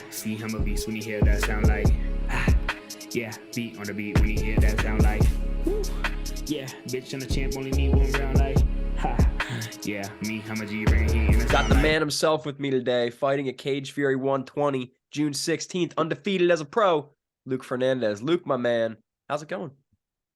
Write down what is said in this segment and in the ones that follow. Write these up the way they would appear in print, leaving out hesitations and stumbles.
See him a beast when he hear that sound like yeah, beat on the beat when he hear that sound like woo. Yeah, bitch and the champ only need one round like ha. Yeah, me, I'm a G bring heat in the Got the like, man himself with me today, fighting at Cage Fury 120, June 16th, undefeated as a pro, Luke Fernandez. Luke, my man, how's it going?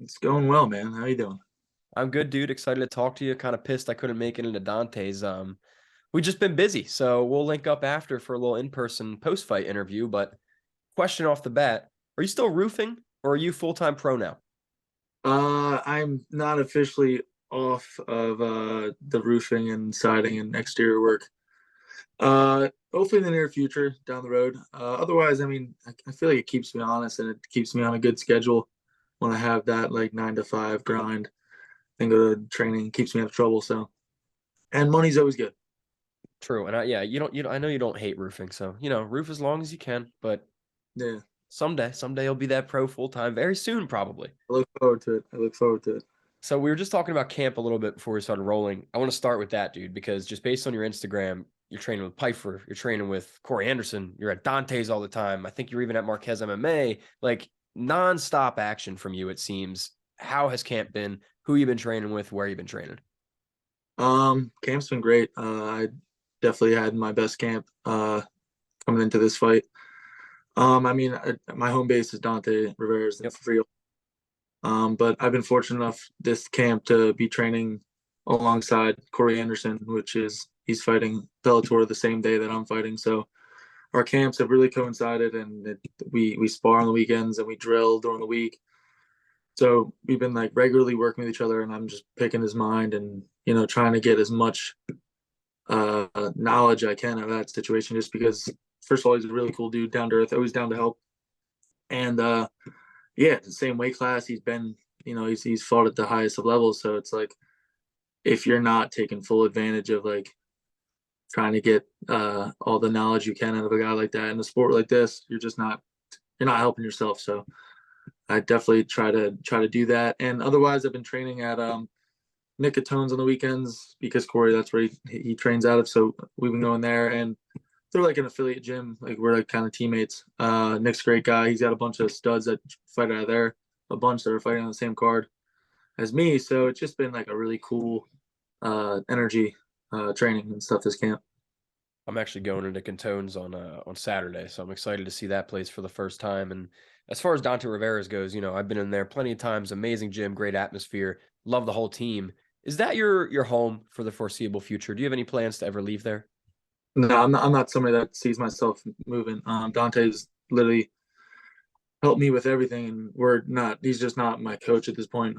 It's going well, man. How you doing? I'm good, dude. Excited to talk to you. Kind of pissed I couldn't make it into Dante's. We just been busy, so we'll link up after for a little in-person post-fight interview. But question off the bat, are you still roofing or are you full-time pro now? I'm not officially off of the roofing and siding and exterior work. Hopefully in the near future down the road. Otherwise, I mean, I feel like it keeps me honest and it keeps me on a good schedule when I have that like 9 to 5 grind and go to training. It keeps me out of trouble. So, and money's always good. True, and you don't. I know you don't hate roofing, so roof as long as you can. But Yeah, someday you'll be that pro full-time very soon, probably. I look forward to it. I look forward to it. So we were just talking about camp a little bit before we started rolling. I want to start with that, dude, because just based on your Instagram, you're training with Pyfer, you're training with Corey Anderson, you're at Dante's all the time. I think you're even at Marquez MMA, like nonstop action from you, it seems. How has camp been? Who you been training with? Where you been training? Camp's been great. I definitely had my best camp coming into this fight. I mean, my home base is Dante Rivera's in Frio. But I've been fortunate enough this camp to be training alongside Corey Anderson, he's fighting Bellator the same day that I'm fighting. So our camps have really coincided, and we spar on the weekends and we drill during the week. So we've been like regularly working with each other, and I'm just picking his mind and trying to get as much knowledge I can out of that situation. Just because, first of all, he's a really cool dude, down to earth, always down to help, and yeah, it's the same weight class. He's been, he's fought at the highest of levels. So it's like, if you're not taking full advantage of like trying to get all the knowledge you can out of a guy like that in a sport like this, you're not helping yourself. So I definitely try to do that. And otherwise, I've been training at Nick Catone's on the weekends because Corey, that's where he trains out of. So we've been going there, and they're like an affiliate gym. Like we're like kind of teammates. Nick's a great guy. He's got a bunch of studs that fight out of there, a bunch that are fighting on the same card as me. So it's just been like a really cool energy training and stuff this camp. I'm actually going into Cantone's on Saturday, so I'm excited to see that place for the first time. And as far as Dante Rivera's goes, I've been in there plenty of times. Amazing gym, great atmosphere, love the whole team. Is that your home for the foreseeable future? Do you have any plans to ever leave there? No, I'm not somebody that sees myself moving. Dante's literally helped me with everything, and he's just not my coach at this point.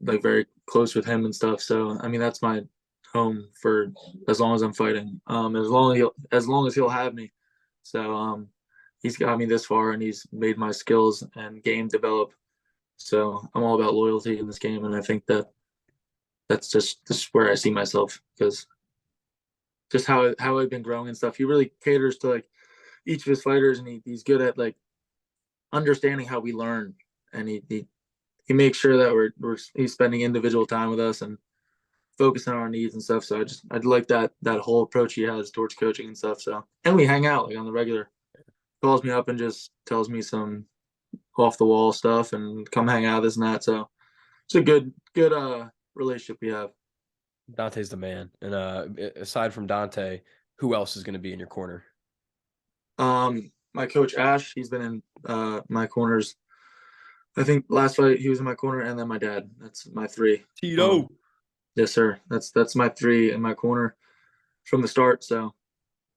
Like very close with him and stuff. So I mean, that's my home for as long as I'm fighting. As long as he'll have me. So he's got me this far, and he's made my skills and game develop. So I'm all about loyalty in this game, and I think that's just where I see myself, because just how I've been growing and stuff. He really caters to like each of his fighters, and he's good at like understanding how we learn, and he makes sure that he's spending individual time with us and focusing on our needs and stuff. So I'd like that whole approach he has towards coaching and stuff. So, and we hang out like on the regular. Calls me up and just tells me some off the wall stuff and come hang out, this and that. So it's a good relationship we have. Dante's the man. And aside from Dante, who else is going to be in your corner? My coach Ash, he's been in my corners. I think last fight he was in my corner, and then my dad. That's my three. Tito. Yes, sir. That's my three in my corner from the start. So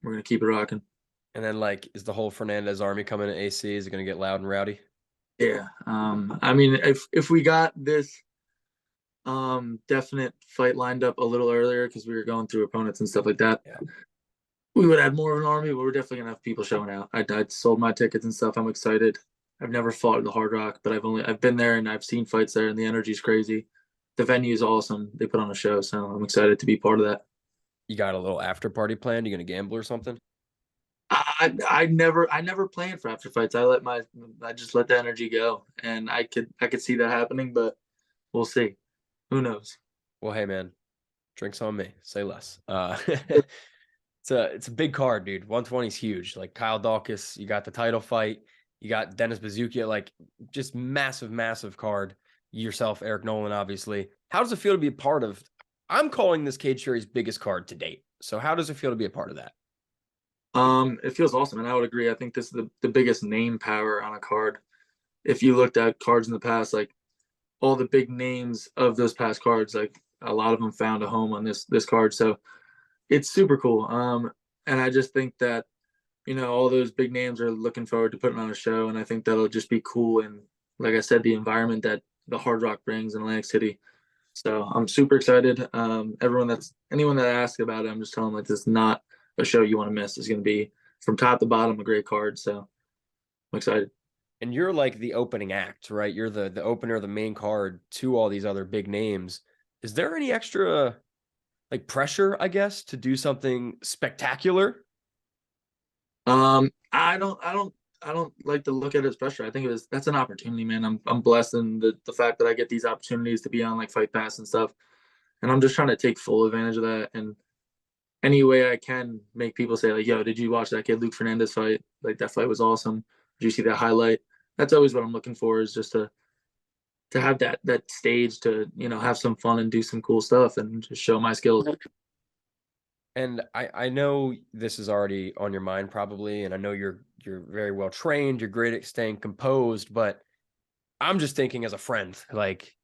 we're gonna keep it rocking. And then, like, is the whole Fernandez army coming to AC? Is it going to get loud and rowdy? Yeah. I mean, if we got this definite fight lined up a little earlier, because we were going through opponents and stuff like that, we would have more of an army. But we're definitely gonna have people showing out. I'd sold my tickets and stuff. I'm excited. I've never fought at the Hard Rock, but I've been there and I've seen fights there, and the energy's crazy. The venue is awesome. They put on a show, so I'm excited to be part of that. You got a little after party planned? You going to gamble or something? I never plan for after fights. I just let the energy go, and I could see that happening, but we'll see. Who knows? Well, hey man, drinks on me. Say less. It's a big card, dude. 120 is huge. Like Kyle Dawkins, you got the title fight, you got Dennis Bazookia, like just massive, massive card. Yourself, Eric Nolan, obviously. How does it feel to be a part of? I'm calling this Cage Fury's biggest card to date. So how does it feel to be a part of that? It feels awesome, and I would agree. I think this is the biggest name power on a card. If you looked at cards in the past, like all the big names of those past cards, like a lot of them found a home on this card. So it's super cool. And I just think that, all those big names are looking forward to putting on a show, and I think that'll just be cool. And like I said, the environment that the Hard Rock brings in Atlantic City. So I'm super excited. Anyone that asks about it, I'm just telling them like this is not a show you want to miss. It's going to be from top to bottom a great card. So I'm excited. And you're like the opening act, right? You're the opener, the main card to all these other big names. Is there any extra like pressure, I guess, to do something spectacular? I don't like to look at it as pressure. I think that's an opportunity, man. I'm blessed in the fact that I get these opportunities to be on like Fight Pass and stuff, and I'm just trying to take full advantage of that. And any way I can make people say like, "Yo, did you watch that kid Luke Fernandez fight? Like that fight was awesome. Did you see that highlight?" That's always what I'm looking for, is just to have that stage to have some fun and do some cool stuff and just show my skills. And I know this is already on your mind probably, and I know you're very well trained, you're great at staying composed, but I'm just thinking as a friend, like,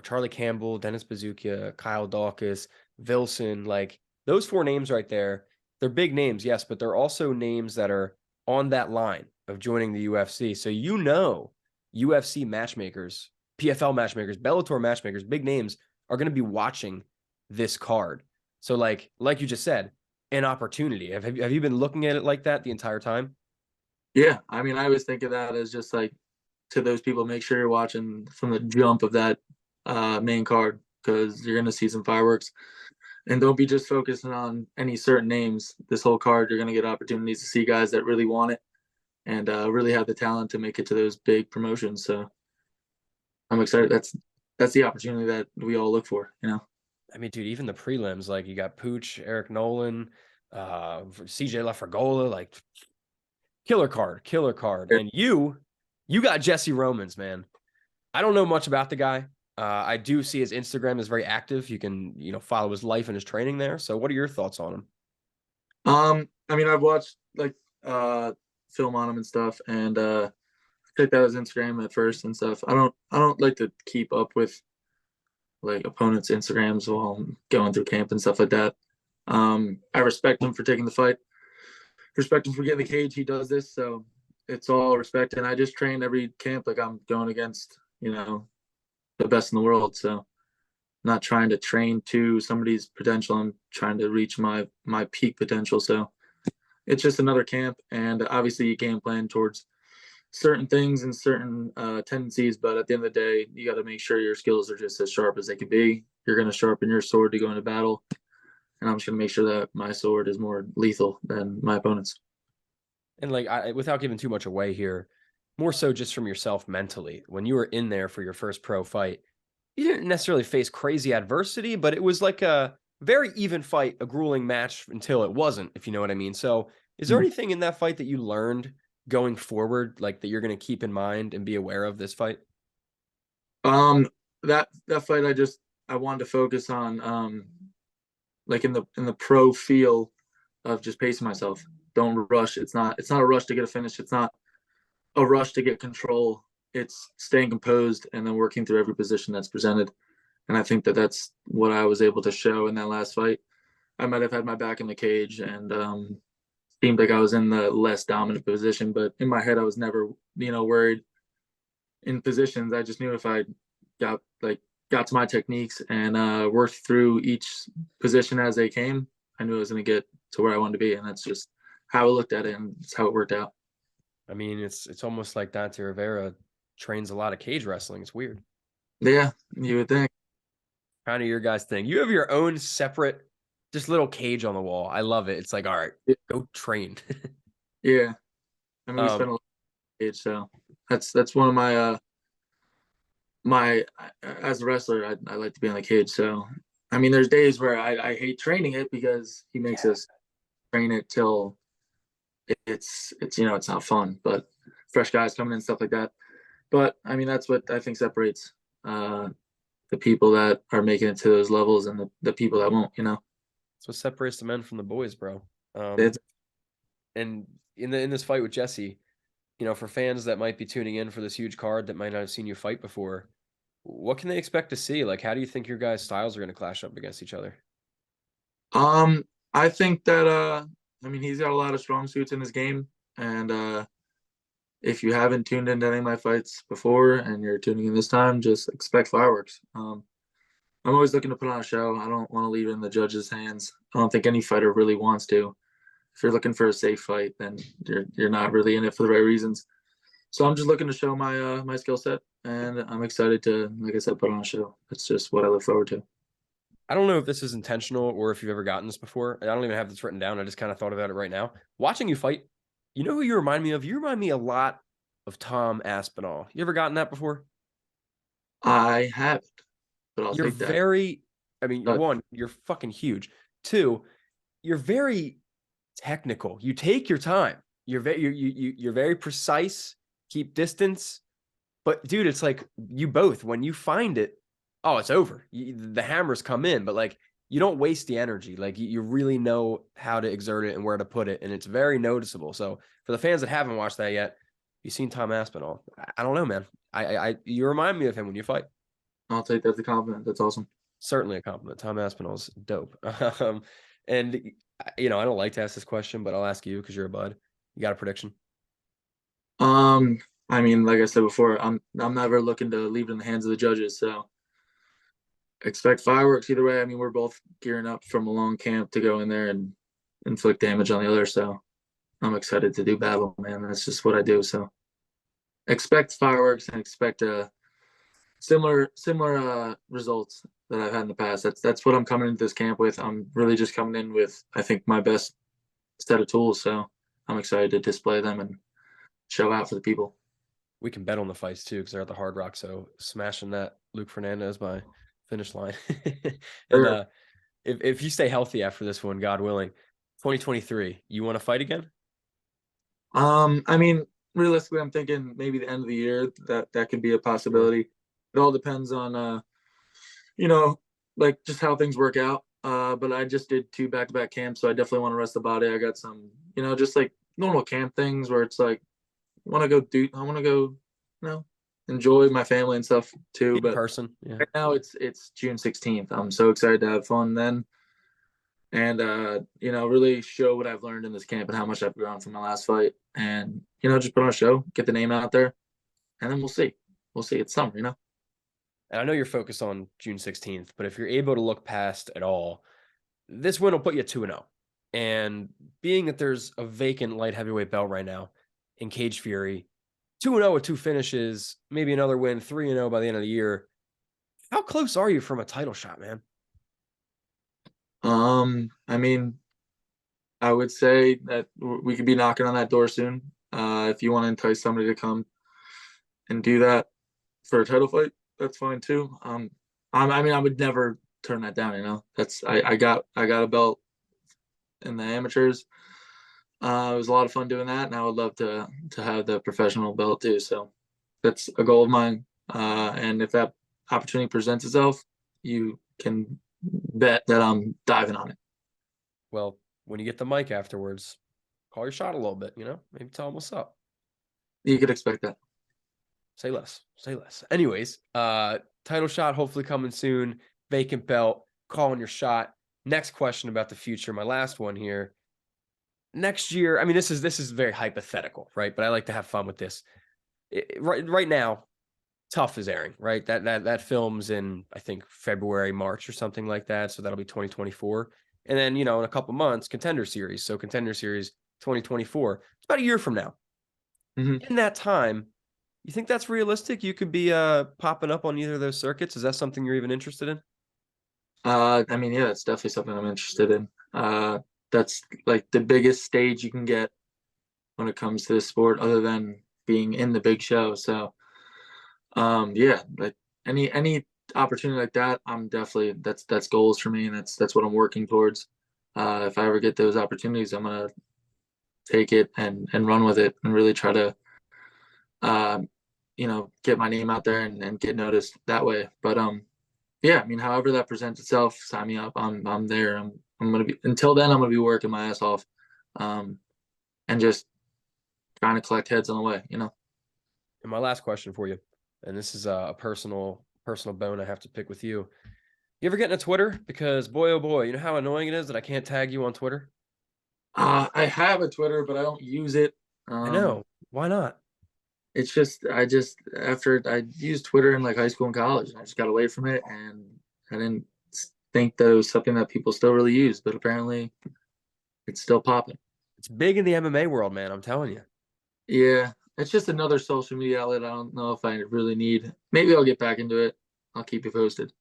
Charlie Campbell, Dennis Bazookia, Kyle Dawkins, Vilson, like those four names right there, they're big names, yes, but they're also names that are on that line of joining the UFC. So UFC matchmakers, PFL matchmakers, Bellator matchmakers, big names are going to be watching this card. So like you just said, an opportunity. Have you been looking at it like that the entire time? Yeah, I mean, I always think of that as just like, to those people, make sure you're watching from the jump of that main card, because you're gonna see some fireworks. And don't be just focusing on any certain names. This whole card, you're gonna get opportunities to see guys that really want it and really have the talent to make it to those big promotions. So I'm excited. That's the opportunity that we all look for. I mean, dude, even the prelims, like you got Pooch, Eric Nolan, CJ Lafregola, like killer card, killer card. And you got Jesse Romans, man. I don't know much about the guy. I do see his Instagram is very active. You can, follow his life and his training there. So what are your thoughts on him? I mean, I've watched like film on him and stuff, and checked out his Instagram at first and stuff. I don't like to keep up with like opponents' Instagrams while I'm going through camp and stuff like that. I respect him for taking the fight. Respect him for getting the cage. He does this, so it's all respect. And I just train every camp like I'm going against, the best in the world. So I'm not trying to train to somebody's potential. I'm trying to reach my peak potential. So it's just another camp, and obviously you game plan towards certain things and certain tendencies, but at the end of the day, you got to make sure your skills are just as sharp as they can be. You're going to sharpen your sword to go into battle, and I'm just going to make sure that my sword is more lethal than my opponent's. And like, without giving too much away here, more so just from yourself mentally, when you were in there for your first pro fight, you didn't necessarily face crazy adversity, but it was like a very even fight, a grueling match until it wasn't, if you know what I mean. So is there anything in that fight that you learned going forward, like that you're going to keep in mind and be aware of this fight? That fight, I wanted to focus on like in the pro feel of just pacing myself. Don't rush. It's not a rush to get a finish. It's not a rush to get control. It's staying composed and then working through every position that's presented. And I think that that's what I was able to show in that last fight. I might have had my back in the cage and seemed like I was in the less dominant position, but in my head, I was never, worried in positions. I just knew if I got to my techniques and worked through each position as they came, I knew I was going to get to where I wanted to be. And that's just how I looked at it, and it's how it worked out. I mean, it's almost like Dante Rivera trains a lot of cage wrestling. It's weird. Yeah, you would think. Kind of your guys' thing. You have your own separate, just little cage on the wall. I love it. It's like, all right, go train. Yeah. I mean, we spent a lot of age, so that's one of my as a wrestler, I like to be in the cage. So I mean, there's days where I hate training it because he makes us train it till it's it's not fun. But fresh guys coming in, stuff like that. But I mean, that's what I think separates the people that are making it to those levels and the people that won't. That's what separates the men from the boys, bro. It's, And in this fight with Jesse, for fans that might be tuning in for this huge card that might not have seen you fight before, what can they expect to see? Like, how do you think your guys' styles are going to clash up against each other? I think that I mean, he's got a lot of strong suits in his game, and if you haven't tuned into any of my fights before and you're tuning in this time, just expect fireworks. I'm always looking to put on a show. I don't want to leave it in the judges' hands. I don't think any fighter really wants to. If you're looking for a safe fight, then you're not really in it for the right reasons. So I'm just looking to show my my skill set, and I'm excited to, like I said, put on a show. That's just what I look forward to. I don't know if this is intentional or if you've ever gotten this before. I don't even have this written down. I just kind of thought about it right now. Watching you fight, you know who you remind me of? You remind me a lot of Tom Aspinall. You ever gotten that before? I haven't, but I'll You're take that. very, I mean, But one, you're fucking huge. Two, you're very technical. You take your time. You're very precise. Keep distance. But dude, it's like you both, when you find it, oh, it's over. The hammers come in, but like you don't waste the energy. Like you really know how to exert it and where to put it, and it's very noticeable. So for the fans that haven't watched that yet, you've seen Tom Aspinall. I don't know, man. You remind me of him when you fight. I'll take that as a compliment. That's awesome. Certainly a compliment. Tom Aspinall's dope. And I don't like to ask this question, but I'll ask you because you're a bud. You got a prediction? I mean, like I said before, I'm never looking to leave it in the hands of the judges. So expect fireworks either way. I mean, we're both gearing up from a long camp to go in there and inflict damage on the other. So I'm excited to do battle, man. That's just what I do. So expect fireworks and expect similar results that I've had in the past. That's what I'm coming into this camp with. I'm really just coming in with, I think, my best set of tools. So I'm excited to display them and show out for the people. We can bet on the fights too because they're at the Hard Rock. So smashing that Luke Fernandez by finish line. And Sure. if you stay healthy after this one, God willing, 2023, you want to fight again? I mean, realistically, I'm thinking maybe the end of the year that could be a possibility. It all depends on like just how things work out. But I just did 2 back-to-back camps, so I definitely want to rest the body. I got some, just like normal camp things where it's like I want to go, enjoy my family and stuff too. In But person, yeah. right now it's June 16th. I'm so excited to have fun then, and really show what I've learned in this camp and how much I've grown from my last fight, and just put on a show, get the name out there, and then we'll see. It's summer. And I know you're focused on June 16th, but if you're able to look past at all, this win will put you 2-0. And being that there's a vacant light heavyweight belt right now in Cage Fury, 2-0 with 2 finishes, maybe another win, 3-0 by the end of the year. How close are you from a title shot, man? I mean, I would say that we could be knocking on that door soon. If you want to entice somebody to come and do that for a title fight, that's fine too. I mean, I would never turn that down. That's I got a belt in the amateurs. It was a lot of fun doing that, and I would love to have the professional belt too. So that's a goal of mine. And if that opportunity presents itself, you can bet that I'm diving on it. Well, when you get the mic afterwards, call your shot a little bit, maybe tell them what's up. You could expect that. Say less. Anyways, title shot hopefully coming soon. Vacant belt, calling your shot. Next question about the future. My last one here. Next year, I mean, this is very hypothetical, right? But I like to have fun with this. Right now, Tough is airing, right? That films in, I think, February, March or something like that. So that'll be 2024. And then, in a couple months, Contender Series. So Contender Series 2024. It's about a year from now. Mm-hmm. In that time, you think that's realistic? You could be popping up on either of those circuits. Is that something you're even interested in? I mean, yeah, it's definitely something I'm interested in. That's like the biggest stage you can get when it comes to this sport, other than being in the big show. So, yeah, like any opportunity like that, I'm definitely that's goals for me, and that's what I'm working towards. If I ever get those opportunities, I'm gonna take it and run with it and really try to get my name out there and get noticed that way. But yeah, I mean, however that presents itself, sign me up. I'm there. I'm gonna be, until then, I'm gonna be working my ass off, and just trying to collect heads on the way. And my last question for you, and this is a personal bone I have to pick with you. You ever get into Twitter? Because boy, oh boy, you know how annoying it is that I can't tag you on Twitter? I have a Twitter, but I don't use it. I know. Why not? It's just after I used Twitter in like high school and college, I just got away from it, and I didn't think that it was something that people still really use, but apparently it's still popping. It's big in the MMA world, man. I'm telling you. Yeah, it's just another social media outlet. I don't know if I really need. Maybe I'll get back into it. I'll keep you posted.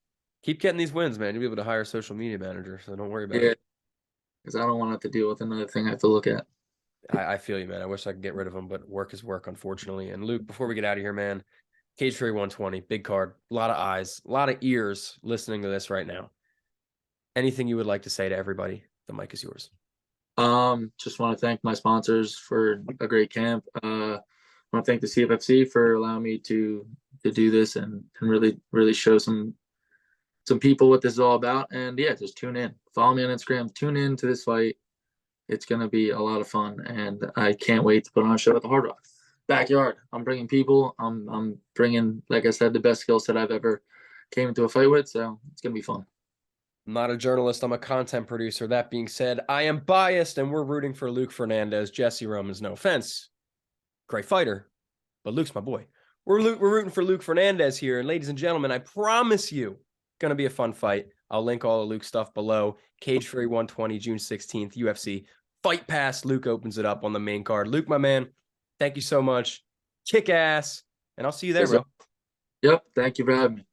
Keep getting these wins, man. You'll be able to hire a social media manager, so don't worry about Yeah, it. because I don't want to have to deal with another thing I have to look at. I feel you, man. I wish I could get rid of them, but work is work, unfortunately. And Luke, before we get out of here, man, Cage Fury 120, big card, a lot of eyes, a lot of ears listening to this right now. Anything you would like to say to everybody? The mic is yours. Just want to thank my sponsors for a great camp. I want to thank the CFFC for allowing me to do this and really show some people what this is all about. And yeah, just tune in. Follow me on Instagram. Tune in to this fight. It's gonna be a lot of fun, and I can't wait to put on a show at the Hard Rock backyard. I'm bringing people. I'm bringing, like I said, the best skill set I've ever came into a fight with. So it's gonna be fun. I'm not a journalist. I'm a content producer. That being said, I am biased, and we're rooting for Luke Fernandez. Jesse Romans, no offense, great fighter, but Luke's my boy. We're rooting for Luke Fernandez here, and ladies and gentlemen, I promise you, going to be a fun fight. I'll link all the Luke stuff below. Cage Fury 120, June 16th, UFC. Fight Pass. Luke opens it up on the main card. Luke, my man, thank you so much. Kick ass, and I'll see you there, bro. Yep. Thank you for having me.